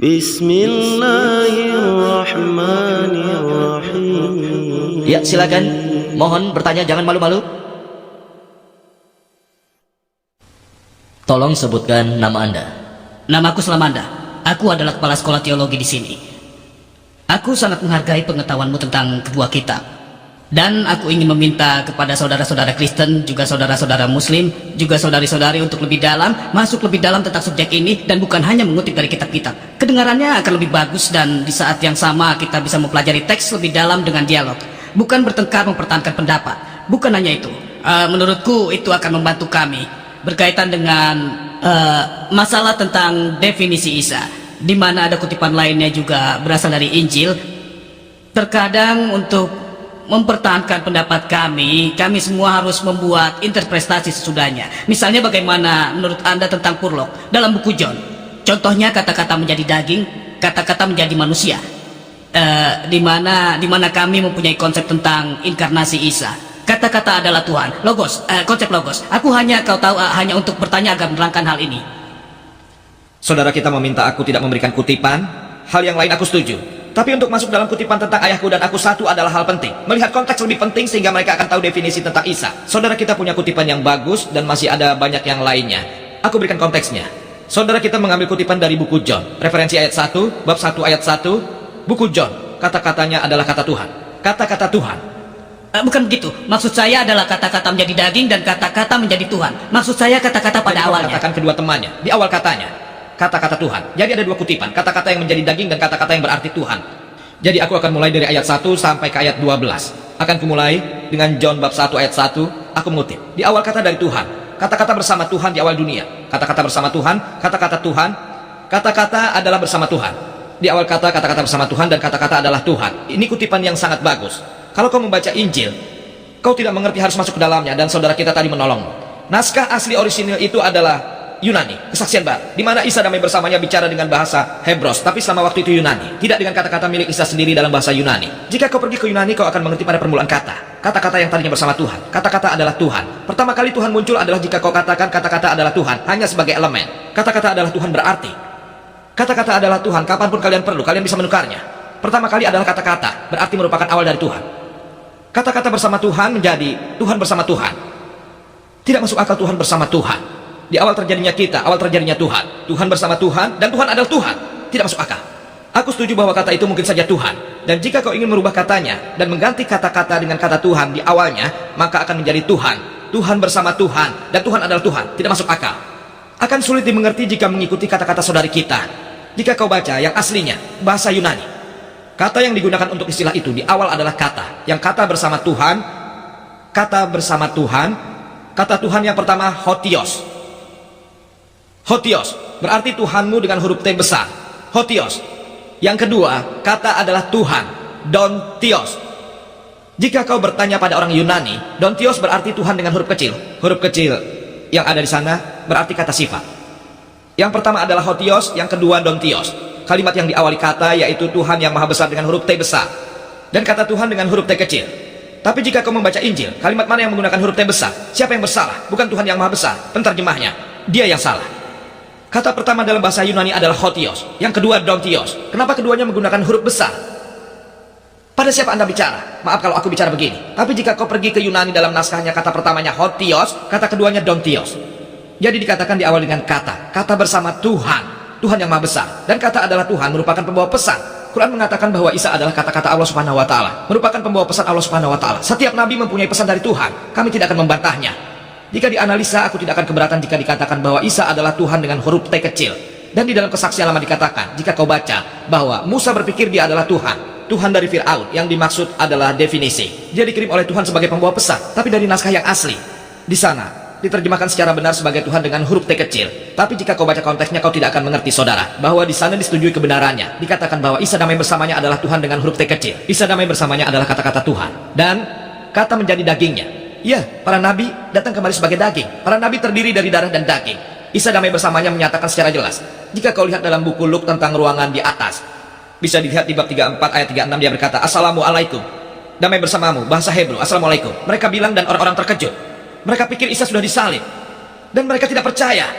Bismillahirrahmanirrahim. Ya, silakan. Mohon bertanya, jangan malu-malu. Tolong sebutkan nama Anda. Namaku Selamanda. Aku adalah kepala sekolah teologi di sini. Aku sangat menghargai pengetahuanmu tentang kedua kitab. Dan aku ingin meminta kepada saudara-saudara Kristen, juga saudara-saudara Muslim, juga saudari-saudari untuk masuk lebih dalam tentang subjek ini, dan bukan hanya mengutip dari kitab-kitab. Kedengarannya akan lebih bagus, dan di saat yang sama kita bisa mempelajari teks lebih dalam dengan dialog. Bukan bertengkar mempertahankan pendapat. Bukan hanya itu. Menurutku itu akan membantu kami berkaitan dengan masalah tentang definisi Isa, di mana ada kutipan lainnya juga berasal dari Injil. Terkadang untuk mempertahankan pendapat kami semua harus membuat interpretasi sesudahnya. Misalnya bagaimana menurut Anda tentang Purlok dalam buku John? Contohnya kata-kata menjadi daging, kata-kata menjadi manusia. Di mana kami mempunyai konsep tentang inkarnasi Isa. Kata-kata adalah Tuhan. Logos, konsep logos. Aku hanya hanya untuk bertanya agar menerangkan hal ini. Saudara kita meminta aku tidak memberikan kutipan. Hal yang lain aku setuju. Tapi untuk masuk dalam kutipan tentang ayahku dan aku satu adalah hal penting. Melihat konteks lebih penting sehingga mereka akan tahu definisi tentang Isa. Saudara kita punya kutipan yang bagus dan masih ada banyak yang lainnya. Aku berikan konteksnya. Saudara kita mengambil kutipan dari buku John. Referensi ayat 1, bab 1 ayat 1. Buku John. Kata-katanya adalah kata Tuhan. Kata-kata Tuhan. Bukan begitu. Maksud saya adalah kata-kata menjadi daging dan kata-kata menjadi Tuhan. Maksud saya kata-kata pada awalnya. Katakan kedua temannya. Di awal katanya. Kata-kata Tuhan. Jadi ada dua kutipan, kata-kata yang menjadi daging dan kata-kata yang berarti Tuhan. Jadi aku akan mulai dari ayat 1 sampai ke ayat 12. Akan kumulai dengan John bab 1 ayat 1. Aku mengutip. Di awal kata dari Tuhan. Kata-kata bersama Tuhan di awal dunia. Kata-kata bersama Tuhan, kata-kata Tuhan. Kata-kata adalah bersama Tuhan. Di awal kata-kata bersama Tuhan dan kata-kata adalah Tuhan. Ini kutipan yang sangat bagus. Kalau kau membaca Injil, kau tidak mengerti harus masuk ke dalamnya, dan saudara kita tadi menolongmu. Naskah asli orisinil itu adalah Yunani, kesaksian baru, di mana Isa damai bersamanya bicara dengan bahasa Hebros, tapi selama waktu itu Yunani, tidak dengan kata-kata milik Isa sendiri dalam bahasa Yunani. Jika kau pergi ke Yunani, kau akan mengerti pada permulaan kata-kata yang tadinya bersama Tuhan. Kata-kata adalah Tuhan. Pertama kali Tuhan muncul adalah jika kau katakan kata-kata adalah Tuhan, hanya sebagai elemen. Kata-kata adalah Tuhan berarti. Kata-kata adalah Tuhan, kapanpun kalian perlu, kalian bisa menukarnya. Pertama kali adalah kata-kata, berarti merupakan awal dari Tuhan. Kata-kata bersama Tuhan menjadi Tuhan bersama Tuhan. Tidak masuk akal Tuhan bersama Tuhan. Di awal terjadinya kita, awal terjadinya Tuhan. Tuhan bersama Tuhan, dan Tuhan adalah Tuhan. Tidak masuk akal. Aku setuju bahwa kata itu mungkin saja Tuhan. Dan jika kau ingin merubah katanya, dan mengganti kata-kata dengan kata Tuhan di awalnya, maka akan menjadi Tuhan. Tuhan bersama Tuhan, dan Tuhan adalah Tuhan. Tidak masuk akal. Akan sulit dimengerti jika mengikuti kata-kata saudari kita. Jika kau baca yang aslinya, bahasa Yunani. Kata yang digunakan untuk istilah itu, di awal adalah kata. Yang kata bersama Tuhan, kata bersama Tuhan, kata Tuhan yang pertama, Hotios. Hotios berarti Tuhanmu dengan huruf T besar. Hotios. Yang kedua, kata adalah Tuhan. Dontios. Jika kau bertanya pada orang Yunani, Dontios berarti Tuhan dengan huruf kecil. Huruf kecil yang ada di sana berarti kata sifat. Yang pertama adalah Hotios, yang kedua Dontios. Kalimat yang diawali kata yaitu Tuhan yang maha besar dengan huruf T besar, dan kata Tuhan dengan huruf T kecil. Tapi jika kau membaca Injil, kalimat mana yang menggunakan huruf T besar? Siapa yang bersalah? Bukan Tuhan yang maha besar, penterjemahnya. Dia yang salah. Kata pertama dalam bahasa Yunani adalah Hotios, yang kedua Dontios. Kenapa keduanya menggunakan huruf besar? Pada siapa Anda bicara? Maaf kalau aku bicara begini. Tapi jika kau pergi ke Yunani, dalam naskahnya kata pertamanya Hotios, kata keduanya Dontios. Jadi dikatakan di awal dengan kata bersama Tuhan, Tuhan yang maha besar. Dan kata adalah Tuhan merupakan pembawa pesan. Quran mengatakan bahwa Isa adalah kata-kata Allah Subhanahu wa taala, merupakan pembawa pesan Allah Subhanahu wa taala. Setiap nabi mempunyai pesan dari Tuhan. Kami tidak akan membantahnya. Jika dianalisa, aku tidak akan keberatan jika dikatakan bahwa Isa adalah Tuhan dengan huruf T kecil. Dan di dalam kesaksian lama dikatakan, jika kau baca, bahwa Musa berpikir dia adalah Tuhan. Tuhan dari Fir'aun, yang dimaksud adalah definisi. Dia dikirim oleh Tuhan sebagai pembawa pesan, tapi dari naskah yang asli. Di sana, diterjemahkan secara benar sebagai Tuhan dengan huruf T kecil. Tapi jika kau baca konteksnya, kau tidak akan mengerti, saudara, bahwa di sana disetujui kebenarannya. Dikatakan bahwa Isa damai bersamanya adalah Tuhan dengan huruf T kecil. Isa damai bersamanya adalah kata-kata Tuhan. Dan kata menjadi dagingnya. Ya, para nabi datang kembali sebagai daging. Para nabi terdiri dari darah dan daging. Isa damai bersamanya menyatakan secara jelas. Jika kau lihat dalam buku Luk tentang ruangan di atas, bisa dilihat di bab 34 ayat 36, dia berkata, Assalamualaikum, damai bersamamu, bahasa Hebrew, Assalamualaikum. Mereka bilang dan orang-orang terkejut. Mereka pikir Isa sudah disalib, dan mereka tidak percaya.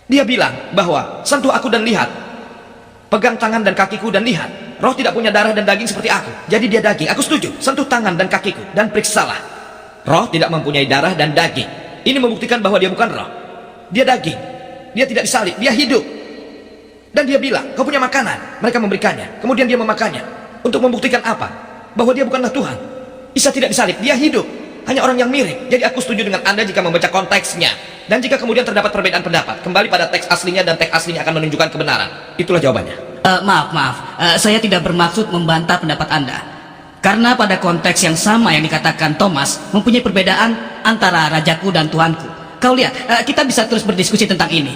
Dia bilang bahwa, sentuh aku dan lihat. Pegang tangan dan kakiku dan lihat, roh tidak punya darah dan daging seperti aku. Jadi dia daging, aku setuju. Sentuh tangan dan kakiku dan periksalah. Roh tidak mempunyai darah dan daging. Ini membuktikan bahwa dia bukan roh. Dia daging. Dia tidak disalib, dia hidup. Dan dia bilang, kau punya makanan. Mereka memberikannya, kemudian dia memakannya. Untuk membuktikan apa? Bahwa dia bukanlah Tuhan. Isa tidak disalib, dia hidup. Hanya orang yang mirip. Jadi aku setuju dengan Anda jika membaca konteksnya. Dan jika kemudian terdapat perbedaan pendapat, kembali pada teks aslinya dan teks aslinya akan menunjukkan kebenaran. Itulah jawabannya. Maaf. Saya tidak bermaksud membantah pendapat Anda. Karena pada konteks yang sama yang dikatakan Thomas mempunyai perbedaan antara rajaku dan Tuhanku. Kau lihat, kita bisa terus berdiskusi tentang ini.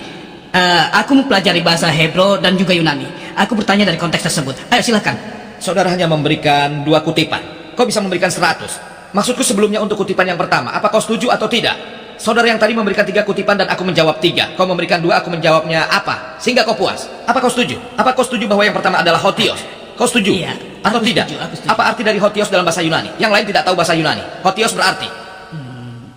Aku mempelajari bahasa Hebrew dan juga Yunani. Aku bertanya dari konteks tersebut. Ayo silakan. Saudara hanya memberikan 2 kutipan. Kau bisa memberikan 100. Maksudku sebelumnya untuk kutipan yang pertama. Apa kau setuju atau tidak? Saudara yang tadi memberikan 3 kutipan dan aku menjawab 3. Kau memberikan 2, aku menjawabnya apa? Sehingga kau puas. Apa kau setuju? Apa kau setuju bahwa yang pertama adalah Hotios? Kau setuju? Iya. Atau Aku tidak? setuju. Apa arti dari Hotios dalam bahasa Yunani? Yang lain tidak tahu bahasa Yunani. Hotios berarti.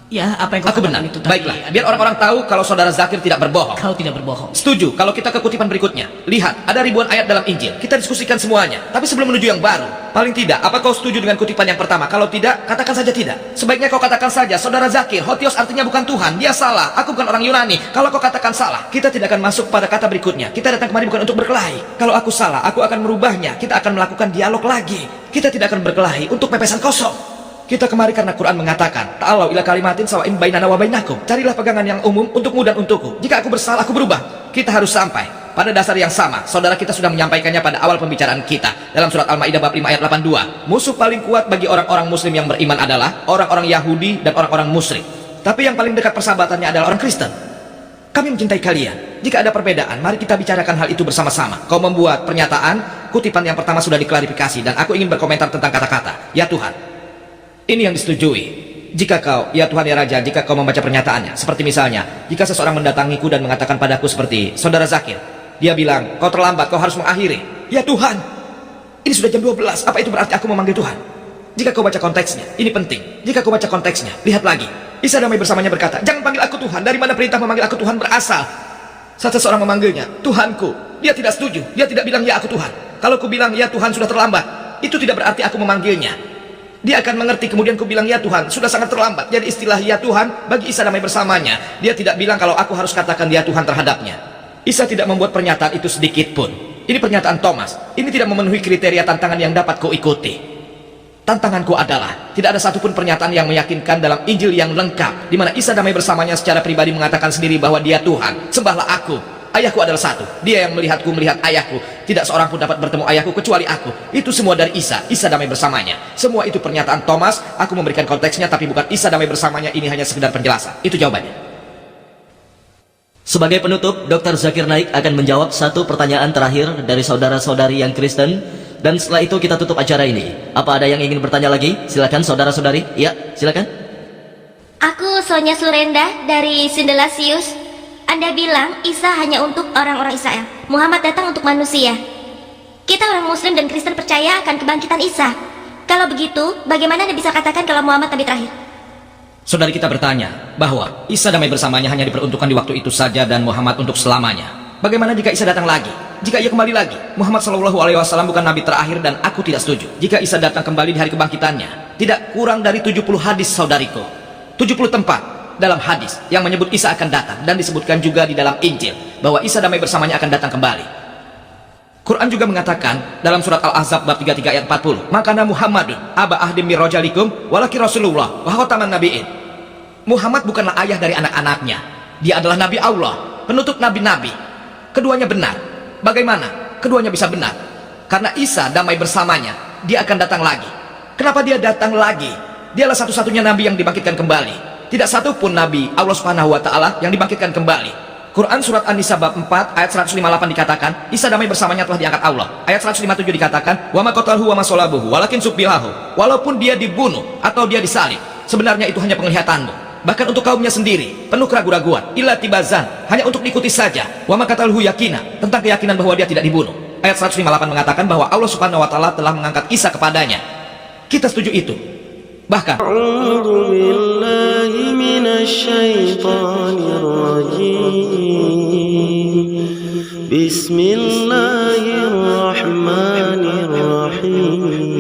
Ya, apa yang kau Aku benar. katakan itu tadi Baiklah, adalah- biar orang-orang tahu kalau saudara Zakir tidak berbohong. Kau tidak berbohong. Setuju, kalau kita ke kutipan berikutnya. Lihat, ada ribuan ayat dalam Injil. Kita diskusikan semuanya. Tapi sebelum menuju yang baru, paling tidak, apa kau setuju dengan kutipan yang pertama? Kalau tidak, katakan saja tidak. Sebaiknya kau katakan saja, saudara Zakir, Hotios artinya bukan Tuhan. Dia salah. Aku bukan orang Yunani. Kalau kau katakan salah, kita tidak akan masuk pada kata berikutnya. Kita datang kemari bukan untuk berkelahi. Kalau aku salah, aku akan merubahnya. Kita akan melakukan dialog lagi. Kita tidak akan berkelahi untuk pepesan kosong. Kita kemari karena Quran mengatakan, ta'alau ila kalimatin sawa'in bainana wa bainakum. Carilah pegangan yang umum untukmu dan untukku. Jika aku bersalah, aku berubah. Kita harus sampai pada dasar yang sama. Saudara kita sudah menyampaikannya pada awal pembicaraan kita dalam surat Al-Maidah bab 5 ayat 82. Musuh paling kuat bagi orang-orang muslim yang beriman adalah orang-orang Yahudi dan orang-orang musyrik. Tapi yang paling dekat persahabatannya adalah orang Kristen. Kami mencintai kalian. Jika ada perbedaan, mari kita bicarakan hal itu bersama-sama. Kau membuat pernyataan, kutipan yang pertama sudah diklarifikasi, dan aku ingin berkomentar tentang kata-kata, ya Tuhan. Ini yang disetujui. Jika kau, ya Tuhan ya Raja, jika kau membaca pernyataannya, seperti misalnya, jika seseorang mendatangiku dan mengatakan padaku seperti, saudara Zakir, dia bilang, kau terlambat, kau harus mengakhiri. Ya Tuhan, ini sudah jam 12, apa itu berarti aku memanggil Tuhan? Jika kau baca konteksnya, ini penting. Jika kau baca konteksnya, lihat lagi. Isa damai bersamanya berkata, jangan panggil aku Tuhan, dari mana perintah memanggil aku Tuhan berasal? Saat seseorang memanggilnya, Tuhanku, dia tidak setuju, dia tidak bilang ya aku Tuhan. Kalau ku bilang ya Tuhan sudah terlambat, itu tidak berarti aku memanggilnya. Dia akan mengerti, kemudian ku bilang ya Tuhan sudah sangat terlambat. Jadi istilah ya Tuhan bagi Isa damai bersamanya, dia tidak bilang kalau aku harus katakan ya Tuhan terhadapnya. Isa tidak membuat pernyataan itu sedikit pun. Ini pernyataan Thomas. Ini tidak memenuhi kriteria tantangan yang dapat kau ikuti. Tantanganku adalah tidak ada satupun pernyataan yang meyakinkan dalam Injil yang lengkap di mana Isa damai bersamanya secara pribadi mengatakan sendiri bahwa dia Tuhan. Sembahlah aku. Ayahku adalah satu. Dia yang melihatku melihat ayahku. Tidak seorang pun dapat bertemu ayahku kecuali aku. Itu semua dari Isa. Isa damai bersamanya. Semua itu pernyataan Thomas. Aku memberikan konteksnya tapi bukan Isa damai bersamanya. Ini hanya sekedar penjelasan. Itu jawabannya. Sebagai penutup, Dr. Zakir Naik akan menjawab satu pertanyaan terakhir dari saudara-saudari yang Kristen. Dan setelah itu kita tutup acara ini. Apa ada yang ingin bertanya lagi? Silakan saudara-saudari. Ya, silakan. Aku Sonia Surenda dari Sindelasius. Anda bilang Isa hanya untuk orang-orang Israel. Muhammad datang untuk manusia. Kita orang Muslim dan Kristen percaya akan kebangkitan Isa. Kalau begitu, bagaimana Anda bisa katakan kalau Muhammad Nabi terakhir? Saudari kita bertanya bahwa Isa damai bersamanya hanya diperuntukkan di waktu itu saja dan Muhammad untuk selamanya. Bagaimana jika Isa datang lagi? Jika ia kembali lagi? Muhammad SAW bukan Nabi terakhir dan aku tidak setuju. Jika Isa datang kembali di hari kebangkitannya, tidak kurang dari 70 hadis saudariku. 70 tempat dalam hadis yang menyebut Isa akan datang, dan disebutkan juga di dalam Injil bahwa Isa damai bersamanya akan datang kembali. Quran juga mengatakan dalam surat Al-Ahzab bab 33 ayat 40, makana Muhammadun aba ahdim mir rajalikum walaki Rasulullah wa khataman nabiin. Muhammad bukanlah ayah dari anak-anaknya. Dia adalah nabi Allah, penutup nabi-nabi. Keduanya benar. Bagaimana keduanya bisa benar? Karena Isa damai bersamanya, dia akan datang lagi. Kenapa dia datang lagi? Dialah satu-satunya nabi yang dibangkitkan kembali. Tidak satu pun nabi Allah Subhanahu wa taala yang dibangkitkan kembali. Quran surat An-Nisa bab 4 ayat 158 dikatakan, Isa damai bersamanya telah diangkat Allah. Ayat 157 dikatakan, wa ma qatalhu wa ma salabuhu walakin subbilahu. Walaupun dia dibunuh atau dia disalib, sebenarnya itu hanya penglihatanmu. Bahkan untuk kaumnya sendiri penuh keraguan-raguan, illa tibazan, hanya untuk diikuti saja. Wa ma qatalhu yakina, tentang keyakinan bahwa dia tidak dibunuh. Ayat 158 mengatakan bahwa Allah Subhanahu wa taala telah mengangkat Isa kepadanya. Kita setuju itu. Bahkan أعوذ بالله من الشيطان الرجيم بسم الله الرحيم